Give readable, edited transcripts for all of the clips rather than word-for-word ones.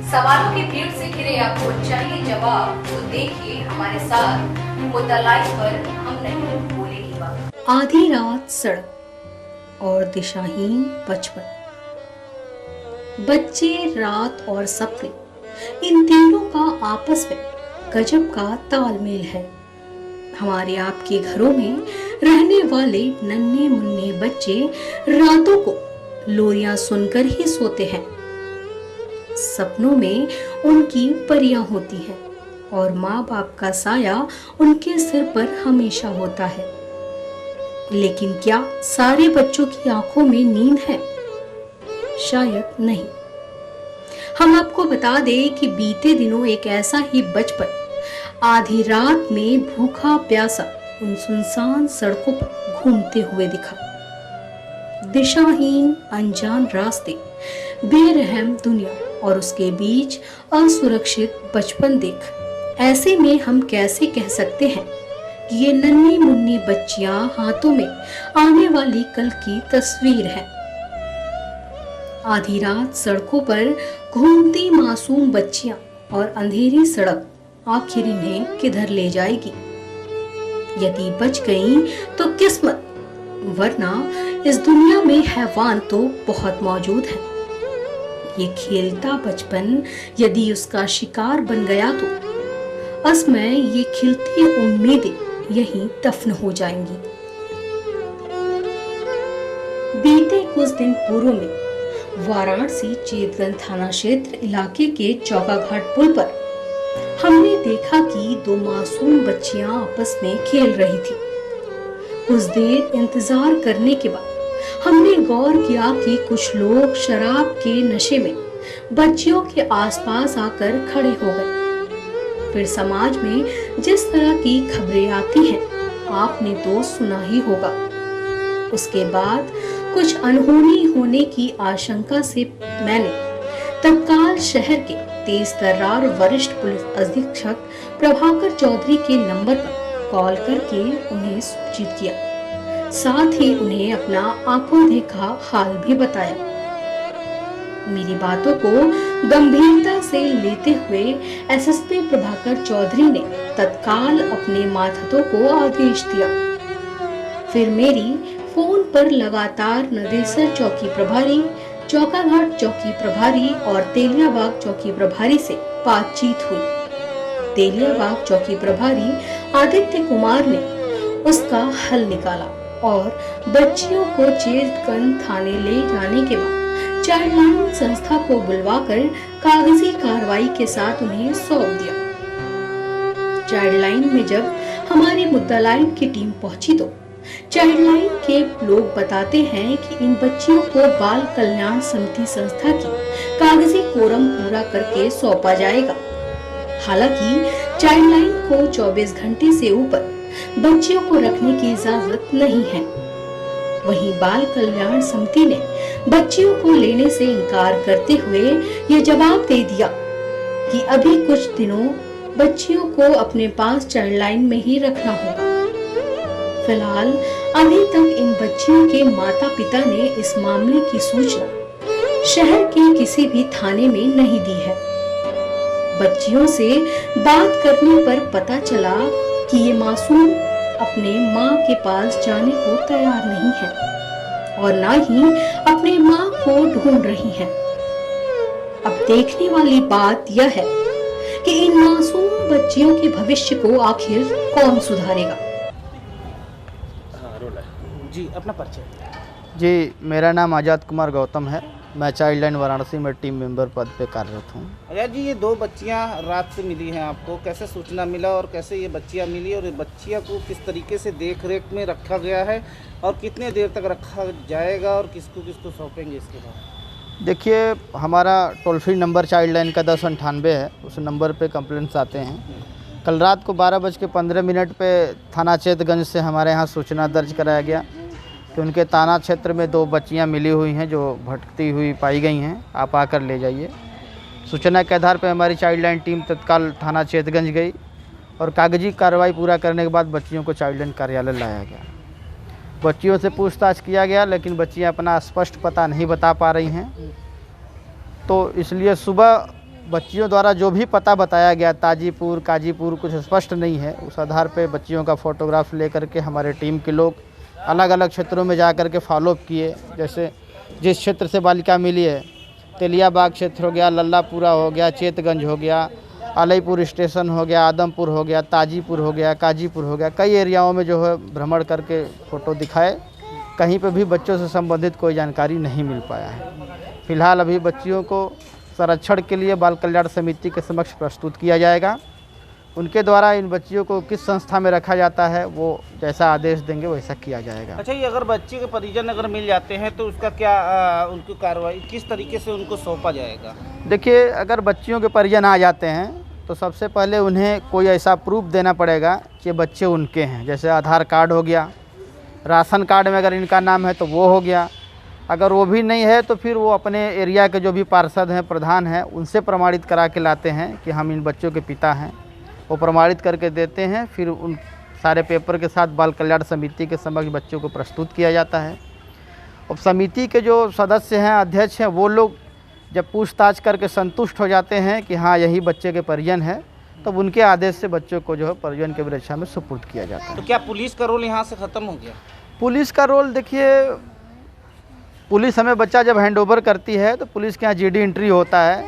सवालों की भीड़ से घिरे आपको चाहिए जवाब, तो देखिए हमारे साथ मुद्दा लाइव पर हम नहीं बोलेंगे बात। आधी रात सड़क और दिशाहीन बचपन, बच्चे, रात और सपने, इन तीनों का आपस में गजब का तालमेल है। हमारे आपके घरों में रहने वाले नन्हे मुन्ने बच्चे रातों को लोरियां सुनकर ही सोते हैं। सपनों में उनकी परियां होती हैं और माँ बाप का साया उनके सिर पर हमेशा होता है। लेकिन क्या सारे बच्चों की आंखों में नींद है? शायद नहीं। हम आपको बता दें कि बीते दिनों एक ऐसा ही बचपन आधी रात में भूखा प्यासा उन सुनसान सड़कों पर घूमते हुए दिखा। दिशाहीन अनजान रास्ते, बेरहम दुनिया और उसके बीच असुरक्षित बचपन देख, ऐसे में हम कैसे कह सकते हैं कि ये नन्ही मुन्नी बच्चियां हाथों में आने वाली कल की तस्वीर है। आधी रात सड़कों पर घूमती मासूम बच्चियां और अंधेरी सड़क आखिर इन्हें किधर ले जाएगी? यदि बच गईं तो किस्मत, वरना इस दुनिया में हैवान तो बहुत मौजूद है। ये खेलता बचपन यदि उसका शिकार बन गया तो असमय ये खिलती उम्मीदें यहीं दफन हो जाएंगी। बीते कुछ दिन पूर्व में वाराणसी चेतगंज थाना क्षेत्र इलाके के चौकाघाट पुल पर हमने देखा कि दो मासूम बच्चियां आपस में खेल रही थी। कुछ देर इंतजार करने के बाद हमने गौर किया कि कुछ लोग शराब के नशे में बच्चियों के आसपास आकर खड़े हो गए। फिर समाज में जिस तरह की खबरें आती हैं, आपने तो सुना ही होगा। उसके बाद कुछ अनहोनी होने की आशंका से मैंने तत्काल शहर के तेज तर्रार वरिष्ठ पुलिस अधीक्षक प्रभाकर चौधरी के नंबर पर कॉल करके उन्हें सूचित किया। साथ ही उन्हें अपना आंखों देखा हाल भी बताया। मेरी बातों को गंभीरता से लेते हुए एसएसपी प्रभाकर चौधरी ने तत्काल अपने मातहतों को आदेश दिया। फिर मेरी फोन पर लगातार नदेसर चौकी प्रभारी, चौकाघाट चौकी प्रभारी और तेलियाबाग चौकी प्रभारी से बातचीत हुई। तेलियाबाग चौकी प्रभारी आदित्य कुमार ने उसका हल निकाला और बच्चियों को चेतगंज थाने ले जाने के बाद चाइल्ड लाइन संस्था को बुलवाकर कागजी कार्रवाई के साथ उन्हें सौंप दिया। चाइल्ड लाइन में जब हमारी मुद्दा लाइन की टीम पहुंची तो चाइल्ड लाइन के लोग बताते हैं कि इन बच्चियों को बाल कल्याण समिति संस्था की कागजी कोरम पूरा करके सौंपा जाएगा। हालांकि चाइल्ड लाइन को 24 घंटे से ऊपर बच्चियों को रखने की इजाजत नहीं है। वहीं बाल कल्याण समिति ने बच्चियों को लेने से इनकार करते हुए ये जवाब दे दिया कि अभी कुछ दिनों बच्चियों को अपने पास चाइल्ड लाइन में ही रखना होगा। फिलहाल अभी तक इन बच्चियों के माता पिता ने इस मामले की सूचना शहर के किसी भी थाने में नहीं दी है। बच्चियों से बात करने पर पता चला कि ये मासूम अपने माँ के पास जाने को तैयार नहीं है और ना ही अपने माँ को ढूंढ रही हैं। अब देखने वाली बात यह है कि इन मासूम बच्चियों के भविष्य को आखिर कौन सुधारेगा। जी, अपना परिचय। जी, मेरा नाम आज़ाद कुमार गौतम है। मैं चाइल्ड लाइन वाराणसी में टीम मेंबर पद पे कार्यरत हूँ। अजय जी, ये दो बच्चियां रात से मिली हैं आपको, कैसे सूचना मिला और कैसे ये बच्चियां मिली और ये बच्चियां को किस तरीके से देख रेख में रखा गया है और कितने देर तक रखा जाएगा और किसको किसको सौंपेंगे इसके बाद? देखिए, हमारा toll free number child line का 1098 है। उस नंबर पे कंप्लेंट्स आते हैं। कल रात को 12:15 पे थाना चेतगंज से हमारे यहाँ सूचना दर्ज कराया गया कि उनके थाना क्षेत्र में दो बच्चियां मिली हुई हैं जो भटकती हुई पाई गई हैं, आप आकर ले जाइए। सूचना के आधार पर हमारी चाइल्ड लाइन टीम तत्काल थाना चेतगंज गई और कागजी कार्रवाई पूरा करने के बाद बच्चियों को चाइल्ड लाइन कार्यालय लाया गया। बच्चियों से पूछताछ किया गया, लेकिन बच्चियां अपना स्पष्ट पता नहीं बता पा रही हैं। तो इसलिए सुबह बच्चियों द्वारा जो भी पता बताया गया, ताजीपुर, काजीपुर, कुछ स्पष्ट नहीं है। उस आधार पे बच्चियों का फ़ोटोग्राफ लेकर के हमारे टीम के लोग अलग अलग क्षेत्रों में जा कर के फॉलोअप किए। जैसे जिस क्षेत्र से बालिका मिली है, तेलियाबाग क्षेत्र हो गया, लल्लापुरा हो गया, चेतगंज हो गया, अलईपुर स्टेशन हो गया, आदमपुर हो गया, ताजीपुर हो गया, काजीपुर हो गया, कई एरियाओं में जो है भ्रमण करके फ़ोटो दिखाए। कहीं पे भी बच्चों से संबंधित कोई जानकारी नहीं मिल पाया है। फिलहाल अभी बच्चियों को संरक्षण के लिए बाल कल्याण समिति के समक्ष प्रस्तुत किया जाएगा। उनके द्वारा इन बच्चियों को किस संस्था में रखा जाता है, वो जैसा आदेश देंगे वैसा किया जाएगा। अच्छा, ये अगर बच्चे के परिजन अगर मिल जाते हैं तो उसका क्या उनकी कार्रवाई किस तरीके से उनको सौंपा जाएगा? देखिए, अगर बच्चियों के परिजन आ जाते हैं तो सबसे पहले उन्हें कोई ऐसा प्रूफ देना पड़ेगा कि बच्चे उनके हैं। जैसे आधार कार्ड हो गया, राशन कार्ड में अगर इनका नाम है तो वो हो गया। अगर वो भी नहीं है तो फिर वो अपने एरिया के जो भी पार्षद हैं, प्रधान हैं, उनसे प्रमाणित करा के लाते हैं कि हम इन बच्चों के पिता हैं। वो प्रमाणित करके देते हैं। फिर उन सारे पेपर के साथ बाल कल्याण समिति के समक्ष बच्चों को प्रस्तुत किया जाता है। और समिति के जो सदस्य हैं, अध्यक्ष हैं, वो लोग जब पूछताछ करके संतुष्ट हो जाते हैं कि हाँ यही बच्चे के परिजन हैं, तब उनके आदेश से बच्चों को जो है परिजन के वृक्षा में सुपुर्द किया जाता है। तो क्या पुलिस का रोल यहाँ से ख़त्म हो गया? पुलिस का रोल, देखिए, पुलिस हमें बच्चा जब हैंडओवर करती है तो पुलिस के यहाँ जीडी एंट्री होता है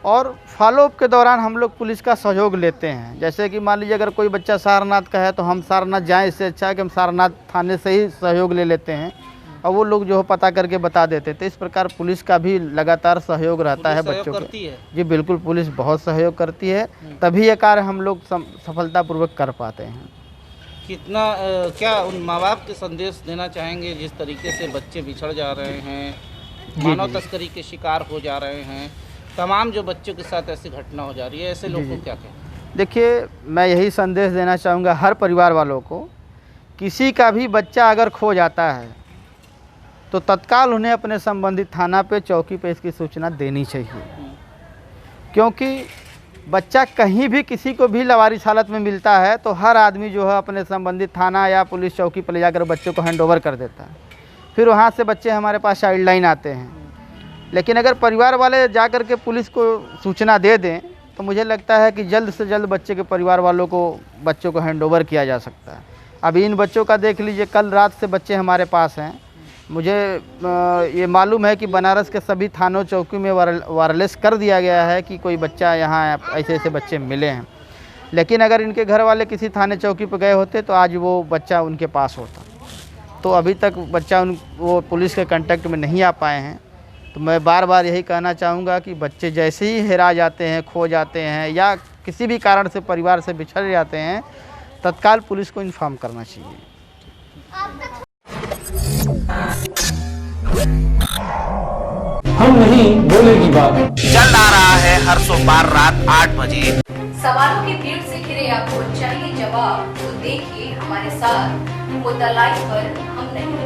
और फॉलोअप के दौरान हम लोग पुलिस का सहयोग लेते हैं। जैसे कि मान लीजिए अगर कोई बच्चा सारनाथ का है तो हम सारनाथ जाएं, इससे अच्छा है कि हम सारनाथ थाने से ही सहयोग ले लेते हैं और वो लोग जो है पता करके बता देते थे। इस प्रकार पुलिस का भी लगातार सहयोग रहता है बच्चों को। जी बिल्कुल, पुलिस बहुत सहयोग करती है, तभी ये कार्य हम लोग सफलतापूर्वक कर पाते हैं। कितना क्या उन माँ बाप के संदेश देना चाहेंगे जिस तरीके से बच्चे बिछड़ जा रहे हैं, मानव तस्करी के शिकार हो जा रहे हैं, तमाम जो बच्चों के साथ ऐसी घटना हो जा रही है, ऐसे लोगों को क्या कहें? देखिए, मैं यही संदेश देना चाहूँगा हर परिवार वालों को, किसी का भी बच्चा अगर खो जाता है तो तत्काल उन्हें अपने संबंधित थाना पे, चौकी पे इसकी सूचना देनी चाहिए। क्योंकि बच्चा कहीं भी किसी को भी लावारिस हालत में मिलता है तो हर आदमी जो है अपने संबंधित थाना या पुलिस चौकी पर ले जाकर बच्चों को हैंडओवर कर देता है। फिर वहाँ से बच्चे हमारे पास चाइल्ड लाइन आते हैं। लेकिन अगर परिवार वाले जा कर के पुलिस को सूचना दे दें तो मुझे लगता है कि जल्द से जल्द बच्चे के परिवार वालों को बच्चों को हैंडओवर किया जा सकता है। अभी इन बच्चों का देख लीजिए, कल रात से बच्चे हमारे पास हैं। मुझे ये मालूम है कि बनारस के सभी थानों चौकी में वायरलेस कर दिया गया है कि कोई बच्चा यहाँ ऐसे ऐसे बच्चे मिले हैं। लेकिन अगर इनके घर वाले किसी थाने चौकी पर गए होते तो आज वो बच्चा उनके पास होता। तो अभी तक बच्चा वो पुलिस के कांटेक्ट में नहीं आ पाए हैं। तो मैं बार बार यही कहना चाहूँगा कि बच्चे जैसे ही हेरा जाते हैं, खो जाते हैं या किसी भी कारण से परिवार से बिछड़ जाते हैं, तत्काल पुलिस को इन्फॉर्म करना चाहिए। हम नहीं बोलेगी बात। चल आ रहा है हर सोमवार रात 8 बजे। सवालों की भीड़ से घिरे आपको चाहिए जवाब, तो देखिए हमारे साथ मुद्दा लाइव पर हम नहीं